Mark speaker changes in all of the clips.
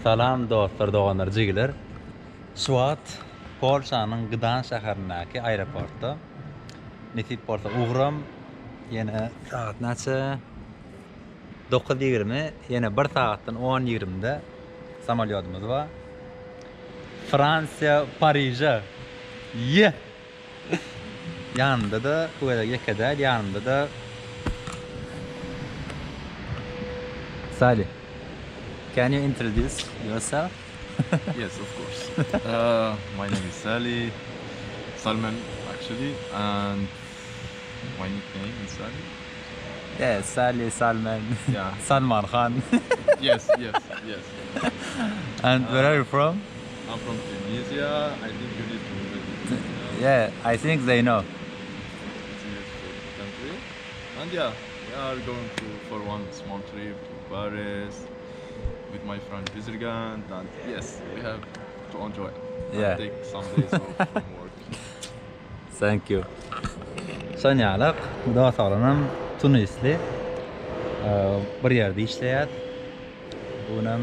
Speaker 1: Salam dostlar, doğanlar, jigiler. Suat, Polşanyň Gdan şäherindäki aeroportda. Nesip bolsa ugram, ýene saat näçe? 9:20, ýene 1 saatdan 10:20-de samolyotymyz bar. Fransiýa, Paryja. Ye. Yanında da bu kadar yakadar, yanında da Salih. Can you introduce yourself?
Speaker 2: Yes, of course. My name is Salman actually, and my nickname is Sally.
Speaker 1: Yes, Salih, Salman,
Speaker 2: Yeah.
Speaker 1: Salman Khan.
Speaker 2: Yes.
Speaker 1: And where are you from?
Speaker 2: I'm from Tunisia. I think you need to visit
Speaker 1: Yeah, I think they know.
Speaker 2: it's a beautiful country. And yeah, we are going for one small trip to Paris with my friend Bizirgan, and yes, we have to enjoy. And
Speaker 1: Yeah.
Speaker 2: take some days off from work.
Speaker 1: Thank you. Sonyalyk, dostlarym Tunisli. Bir ýerde işleýär. Bunam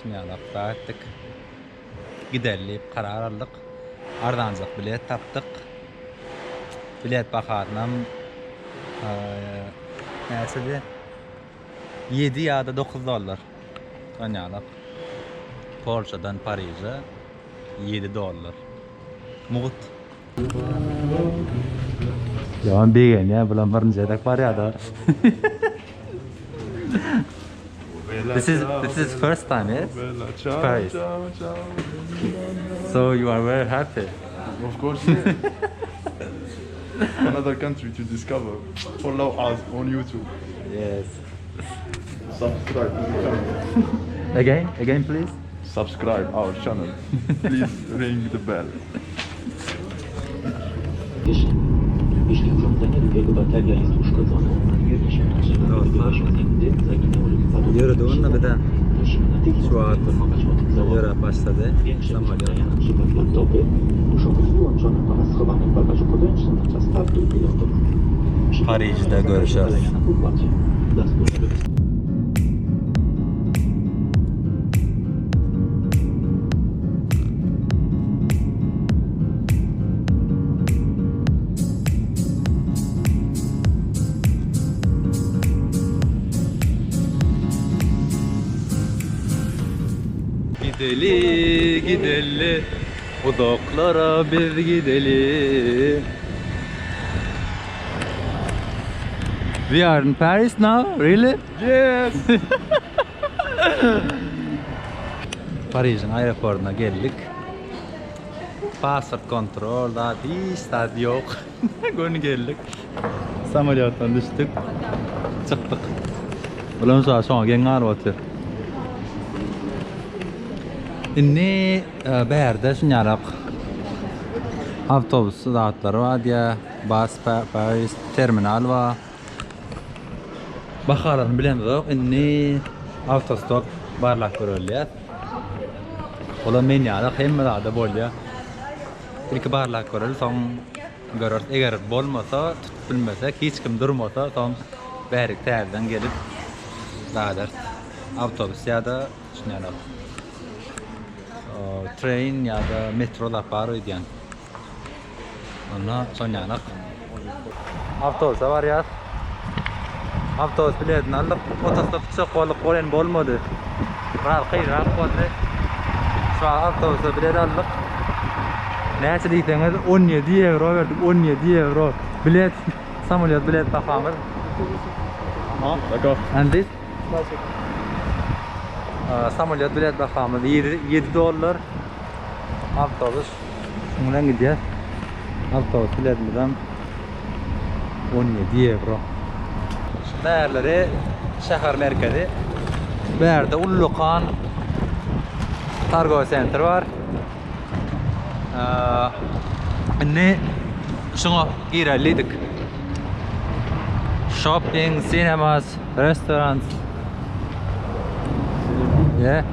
Speaker 1: sonyalyk saatlik giderli karar aldyk. Ardanjak bilet tapdyk. Bilet baharynam näçedi? 7 ýa-da 9 dollar. Sonyalyk. Polşadan Paryja 7 dollar. Mugut. Yaman begen ya, bulan birinci edek var ya da. This is first time, yes? Paris. So you are very happy.
Speaker 2: Of course, yeah. Another country to discover. Follow us on YouTube.
Speaker 1: Yes.
Speaker 2: Subscribe to the channel.
Speaker 1: Again please.
Speaker 2: Subscribe our channel. Please ring the bell.
Speaker 3: Jeśli urządzenie lub jego bateria jest uszkodzona, nie się potrzeba osiągnięty, zaginęły lub padł.
Speaker 1: Yürüdüğünde bir de
Speaker 3: Prosimy natychmiast
Speaker 1: şu an
Speaker 3: poinformować o tym założeniu.
Speaker 1: yöre başladı.
Speaker 3: Większe urządzenia, na przykład laptopy, muszą być wyłączone oraz schowane w bagażu podręcznym na czas startu i lotu.
Speaker 1: Paryż'de görüşürüz.
Speaker 3: Na pokładzie. Dla wspólnego bezpieczeństwa.
Speaker 1: Gideli, uzaklara bir gideli. We are in Paris now, really?
Speaker 2: Yes!
Speaker 1: Paryj'in aeroportuna geldik. Passport kontrol, daha hiç tadı yok. Gün geldik. Samolyotdan düştük. Çıktık. Ulan sonra gengar otur. Inni berde şunyarak avtobus dağıtları var diye bas Paris terminal var. Bakarın bilen yok. Inni avtostop barlak görülüyor. Ola men yarak hemme dağda bolya. İlk barlak görül son görür. Eğer bolmasa tutup bilmesek hiç kim durmasa son berik terden gelip dağdır. Avtobus ya da şunyarak. Train ya da metro da var diyen. Ona sonyanak. Avtobus var ya. Avtobus biletini aldık. Otostop çok kolayın bolmadı. Biraz kıyrak oldu. Şu an avtobusa bilet aldık. Neyse deyseniz 17 euro verdik. 17 euro. Bilet, samolyot bilet bakamız.
Speaker 2: D'accord.
Speaker 1: And this? Samolyot bilet bakamız 7 dollar. Avtobus. Şundan gidiyor. Avtobus biletimizden 17 euro. Değerleri şehir merkezi. Bu yerde Ullukan Cargo Center var. Ne? Şunu gireliydik. Shopping, cinemas, restaurants. Yeah.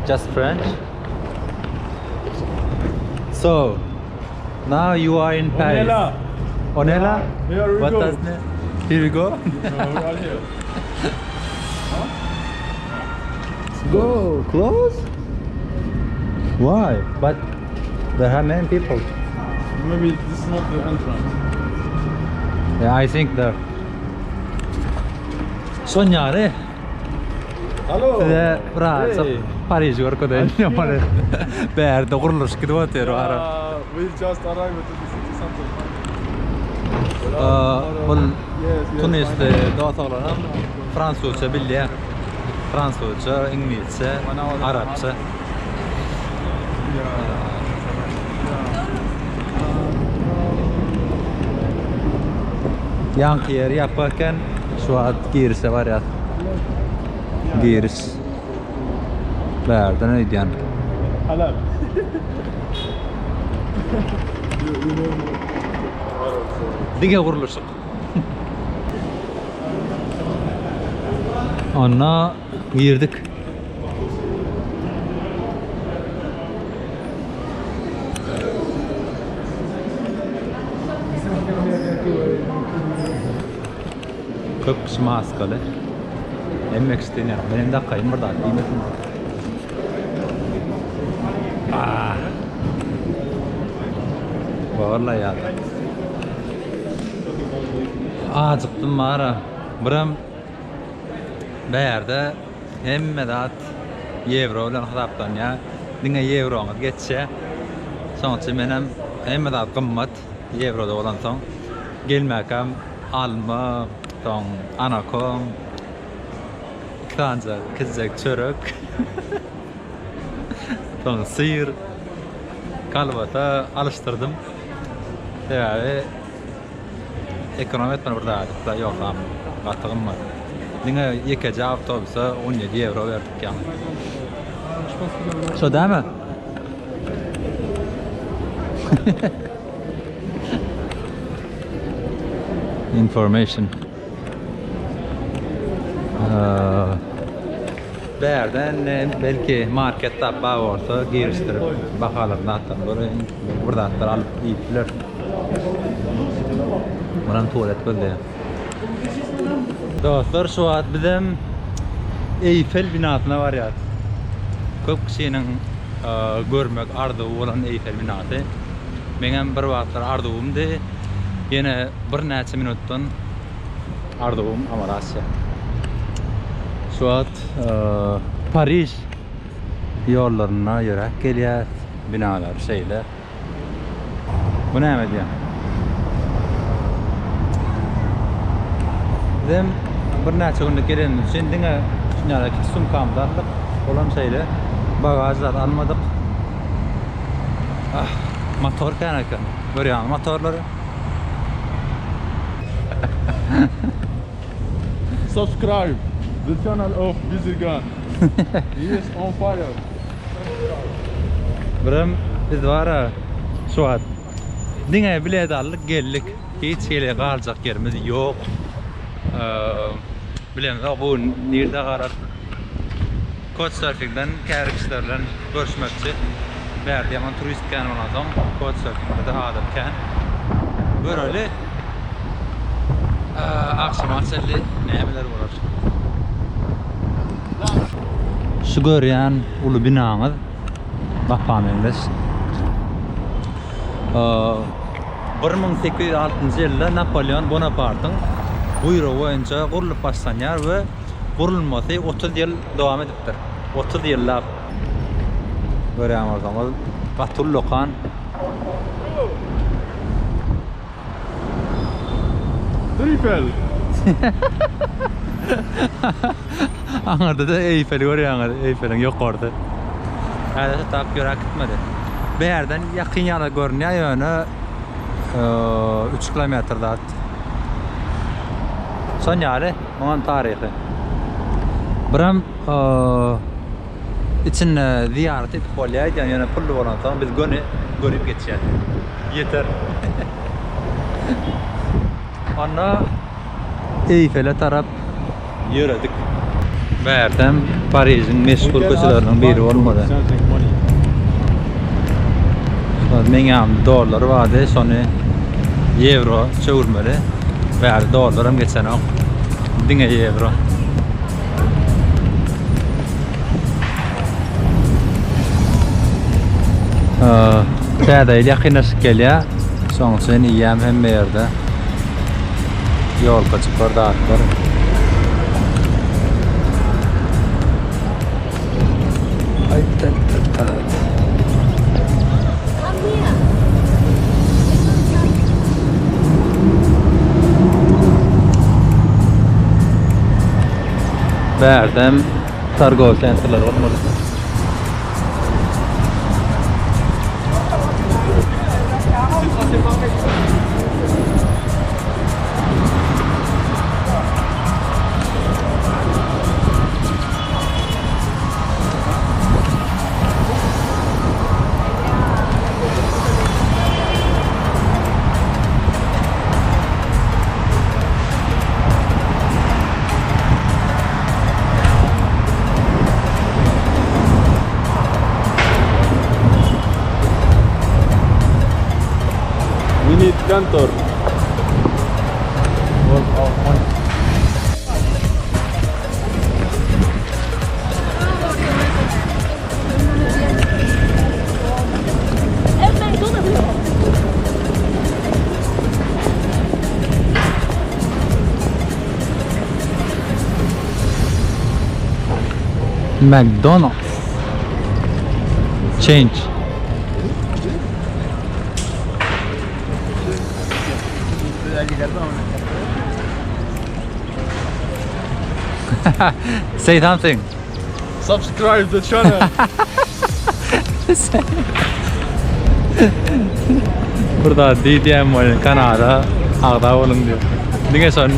Speaker 1: Just French. So, now you are in Paris.
Speaker 2: Onella.
Speaker 1: Onella?
Speaker 2: Here we
Speaker 1: What
Speaker 2: go.
Speaker 1: does it? Here we go.
Speaker 2: We are here.
Speaker 1: go close. Why? But there are many people.
Speaker 2: Maybe this is not the entrance.
Speaker 1: Yeah, I think the. Sognare.
Speaker 2: Hello.
Speaker 1: Size biraz Paris görkeden yapar. Berde kuruluş gidip var.
Speaker 2: We just arrived at the city center.
Speaker 1: Bu
Speaker 2: Yes.
Speaker 1: Tunis'te dağıtılan Fransızca biliyor. Fransızca, İngilizce, Arapça. Yankı yeri yaparken şu an girişe var ya. Giriş. Nereden öyle yani?
Speaker 2: Halal.
Speaker 1: Dige kuruluşuk. Ona girdik. Çok kişi maskalı. Emmek isteniyor. Benim de kayın burada. Kıymetim. Vallahi ya. Acıktım mağara. Buram bəyərdə hemmedat euro bilan hesaplanýar. Diňe euroňyz geçse, soňça menem hemmedat gymmat euroda bolan soň gelmäkem alma, soň anakom, kanca, kizek, çörek, soň syr, kalbata alıştırdım. Sebäbi ekonomi etmeni burada da yoksam gatygym var. Diňe ýekeje awtobusa 17 euro berdik ýa-ni. Şo däme? Information. Bärden belki marketde bağ olsa giriştirip bakalarını atar. Burada atar alıp ýitler. Buram tuvalet boldy. Dostlar şu an bizim Eyfel binasına var ya. Köp kişinin görmek arzusu olan Eyfel binası. Benim bir vaxtlar arzumdu. Yine bir neçe minuttan arzum amarasya. Şu an Paris yollarına yürek geliyor. Binalar şeyler. Bu ne diyor? Bizim bir neçe günlük gelen için diňe şunlara sumkamdarlyk olan şeyle bagajlar almadık. Motor kanaka. Görýän motorlary.
Speaker 2: Subscribe the channel of Bizirgan. He is on fire.
Speaker 1: Birim biz wara şu an diňe biledarlyk geldik. Hiç hele galjak yerimiz ýok. Bilemez bu nerede karar? Couchsurfing'den kişiler bilen görüşmekçi. Berdi yaman turist kan olandan Couchsurfing'de de adamken. Böyle akşam açıldı nemeler bolar. Şu görýän ulu binaňyz Bapamengles. 1806-njy ýylda Napoleon Bonaparte'ın buyruğu boyunca kurulup başlanýar we kurulmasy 30 ýyl dowam edipdir. 30 ýyllap. Görýäňiz, Batul Lokan.
Speaker 2: Triple.
Speaker 1: Aňarda da Eyfel görýäňiz, Eyfel'in ýokarda. Häzir tap ýörak gitmedi. Bärden ýakyn ýana görünýär ýöne 3 kilometrda. Soňary, onun tarihi. Biram için ziyaret edip bolýar, ýani pully bolansoň biz görüp geçýär. Yeter. Ana Eyfel'e tarap yürüdük. Bärden Paris'in meşhur köçelerinden biri bolmady. Meňem dollar wady, şonu euro çöwürmeli. Bäri dollaram geçen ok. Diňe euro. Täze ýakynlaşyp gelýär. Soňçyn ýem hem berde. Yol kaçıp orada atlar. Ay Berdem targov centerler olmalı.
Speaker 2: We need Cantor.
Speaker 1: McDonald's. Change. Say something.
Speaker 2: Subscribe the channel.
Speaker 1: Burada DDM var Kanada ağda olun diyor. Dinle sonra.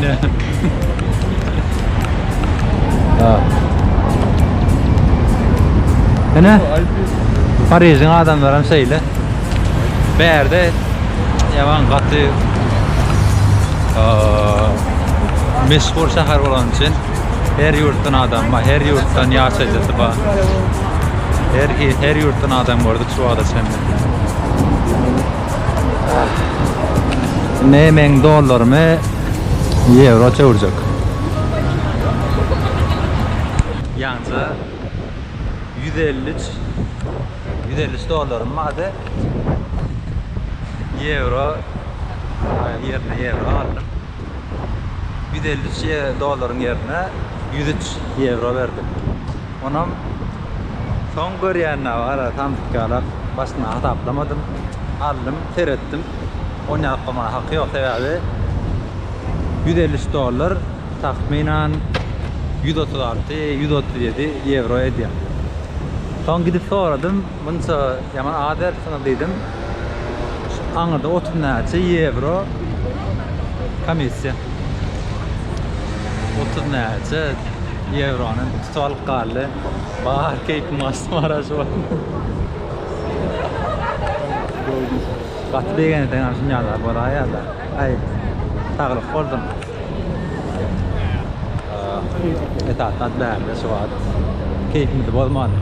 Speaker 1: Ne? Paris'in adamları hem söyle. Berde yaman katı meşhur şehir olan için her yurttan adam var, her yurttan yaşayacaksı var. Her yurttan adam vardı şu anda sen. Ne $1000 mı euro çevirecek. Yalnız $150 mı hadi euro yerine euro aldım. $150 yerine €103 verdim. Onam son görýänler var, tam tıkalak başına hataplamadım. Aldım, seyrettim. Onu yapmama hakkı yok sebebi $150 tahminen 136-137 euro ediyor. Son gidip soradım, bunca yaman ader sana dedim. Anladı 30 euro komisya. 30 euronun tutal qalı bahar keyif masmara şu. Qatı degen tengam sinyalar var ayarlar. Ay tağlık oldum. Etatlat bärde şu an. Keyfimde bolmadı.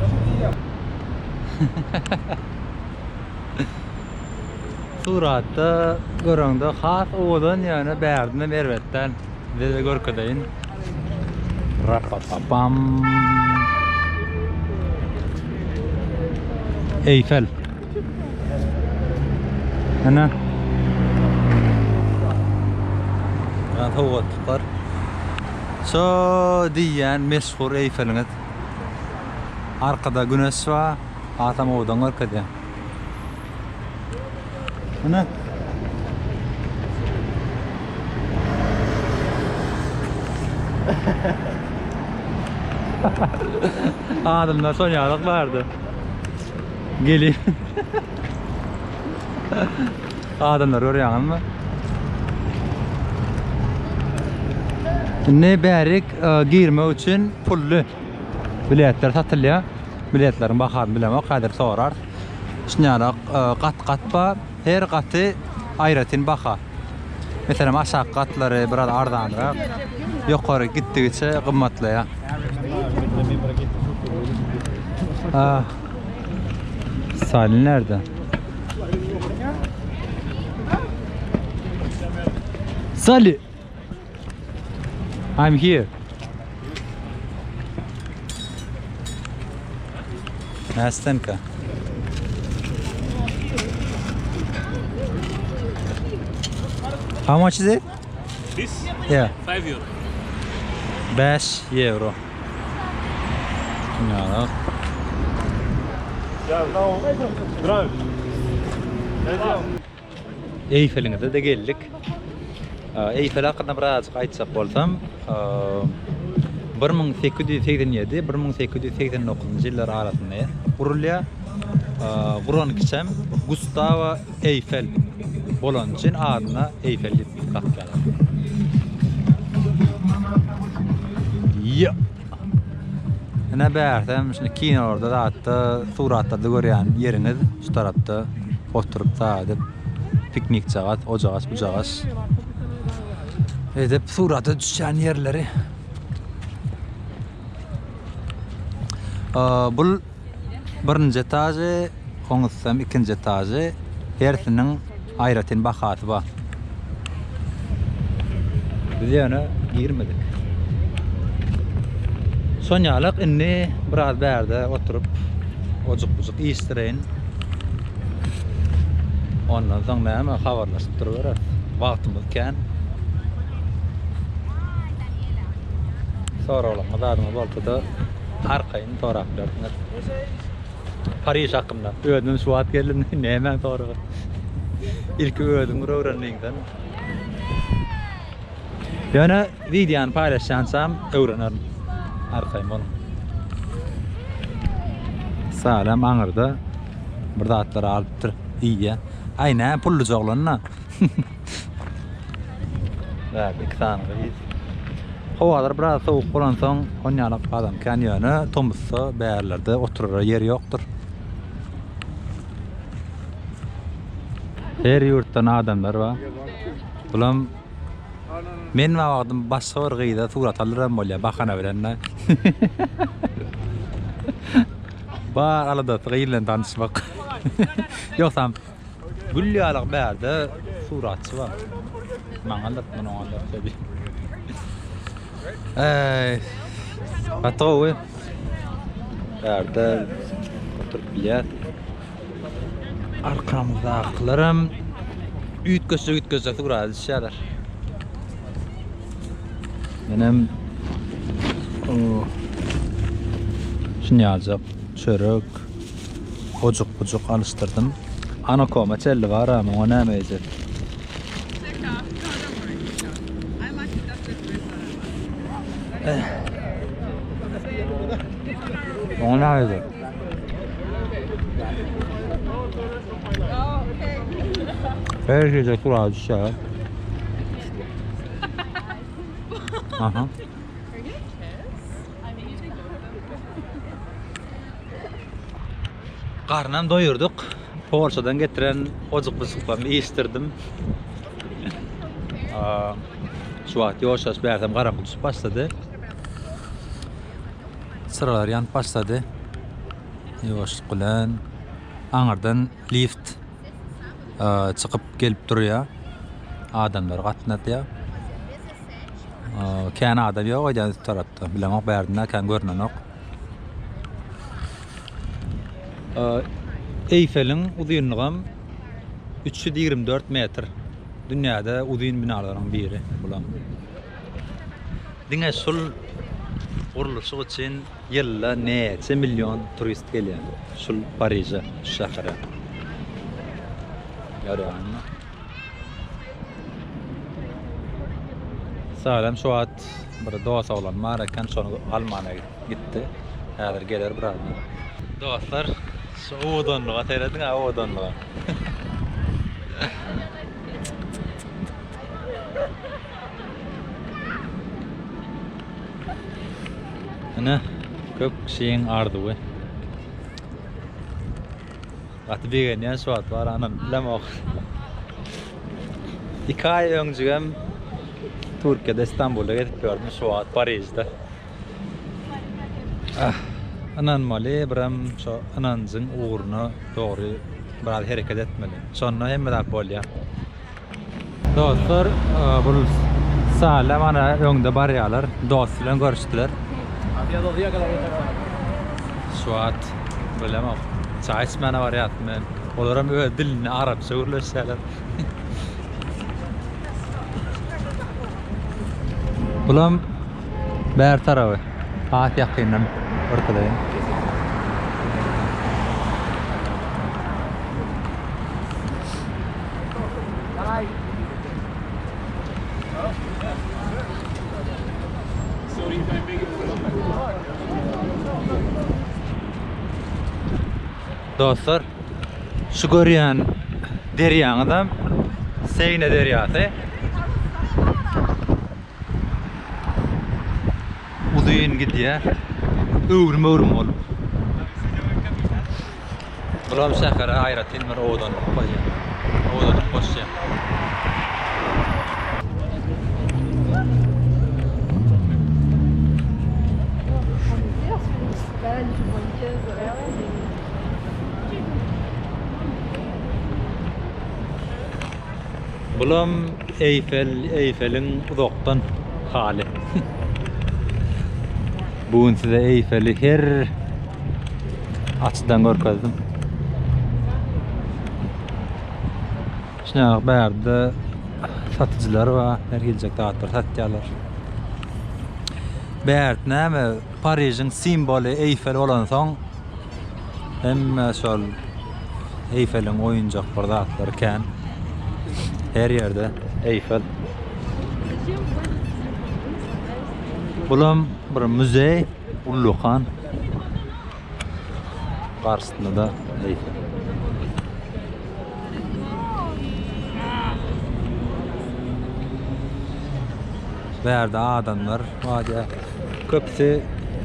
Speaker 1: Suratda görüngde has oğlan yani bärdine berbetten ve görkedeyin. Rapapapam. Eyfel. Ana. Ben hava tutar. So diyen meşhur Eyfel'in arkada güneş var. Atam oğdan arkada. Ana. Adamlar son yarak vardı. Gelin. Adamlar oraya mı? Ne berik girme için pullu biletler satılıyor. Biletlerin bakarını bilemem, kadir sorar. Şunyarak kat ba, her katı ayrıtın baka. Mesela aşağı katları biraz ardanırak, yukarı gittikçe kımmatlıya. Salih nerede? Salih! I'm here. Nastanka. How much is it?
Speaker 4: This
Speaker 1: Yeah.
Speaker 4: €5.
Speaker 1: 5 euro. Dünyalık. Eyfel'ine de geldik. Eyfel hakkında birazcık aytsak bolsam, 1887-1889 yıllar arasında kurulýa Guran kiçem Gustavo Eiffel bolan için adyna Eiffel diýip takýar. Ya. Ana bärsem şunu kinorda da hatta suratlarda görýän ýeriňiz şu tarapda oturup saýdyp piknik çagat, ocağas, bucağas edip surata düşen yerleri. Bul birinci etajy, oňussam ikinci etajy, hersiniň aýratyn bahasy bar. Biz ýöne girmedik. Sonyalyk inni biraz bärde oturup ojuk-bujuk iýişdireýin. Ondan soň näme habarlaşyp durýar. Wagtymyz kän. Soralaňyz adyňyz bolsa da arkaýyn soraplar. Paris hakkında. Ödüm suat geldim. Näme soragy? İlk ödüm öwrenýän. Ýöne videony paýlaşansam öwrenerim. Arkaýyn bol. Salam aňyrda bir zatlar alypdyr. İýe. Aýna pullu joglanna. Bäk iksan gyz. Hawalar biraz sowuk bolan soň onýalyk adam kän ýöne tomusy bärlerde oturar ýeri ýokdur. Her ýurtdan adamlar bar. Bulam men wagtym başga bir gyýda surat alyram bolýar bahana bilen. Bar alada gyýlan tanışmak. Ýoksam güllýalyk bärde suratçy bar. Maňa anlatman oňlar tabii. Atowy. Bärde oturup bilýär. Arkamızdakilerim ütköse surat edişýärler. Benim şunu ýazap, çörek, ojuk alıştırdım. Anakoma çelli var ama o näme ejek? O näme ejek? Her şeyde surat edişýär. Aha. Karnam doyurduk. Polşadan getiren ojuk-bujuklarny iýişdirdim. Suat ýoşaş bärsem garamyk düşüp başlady. Sıralar ýanyp başlady. Ýoşlyk bilen aňyrdan lift çykyp gelip durýar. Adamlar gatnatýar. Kän adam ýok eýän tarapda. Bilemek bärdinden kän görnenok. Eyfel'in uzunluğum 324 metr. Dünyada uzun binalardan biri bulan. Diňe şol guruluşy üçin ýylda neçe milyon turist gelýär. Şol Paris'e, şähere. Ýa-da. Salam şuat bir dost olan marakan şonu Almanya'ya gitti. Häzir geler birazdan. Dostlar, şu odanlyga teredin ha odanlyga. Ana kök şeyin ardywy. Atbegen ýa şuat bar anan bilemok. 2 ay öňjegem Türkiye'de İstanbul'da gidip gördüm şu an Paris'te. Anan mali biram şu anancın uğruna doğru biraz hareket etmeli. Sonra hemme de bolýar. Dostlar, bu salam ana öňde barýarlar. Dost bilen görüşdiler. Şu an bilemem. Çay içmene barýatmy. Olaram öz dilini arapça görüşýärler. Bulam bär tarabı. At yakyndan orkadaýyn. Dostlar, şu görýän derýaňyzam Seýne derýasy. Uzun gidýär. Öwrüm bolup. Bulam şähere aýratyn bir owadan goýýar. Owadan goşýar. Bulam Eyfel'in uzaktan hali. Bugün size Eyfel'i her açıdan görkezdim. Şuna bärde satıcılar var, her gelecek dağıtlar, satýarlar. Bärt näme Paryjyň simbolü Eyfel bolan soň hemme şol Eyfel'in oýunjak dağıtlar kän. Her yerde Eyfel. Bulam bir müze, Ullukan. Karşısında da Eyfel. Bärde adamlar, wadiýa köpsi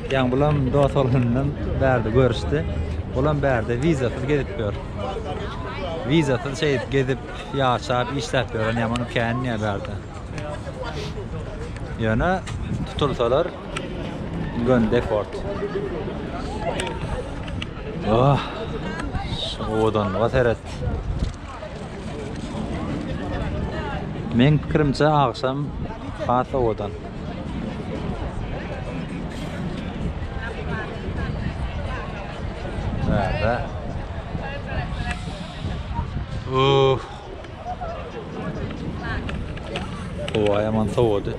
Speaker 1: ýa bulam dost bolandan bärde görüşdi. Bulam bärde vizasyz gezip ýör. Vizasyz gezip ýaşap işläp ýören ýaman kän ýa bärde. Ýöne tutulsalar gön deport. Oh. Odan wasaret. Men pikirimçe akşam hata odan. Nerede? O yaman soğudu.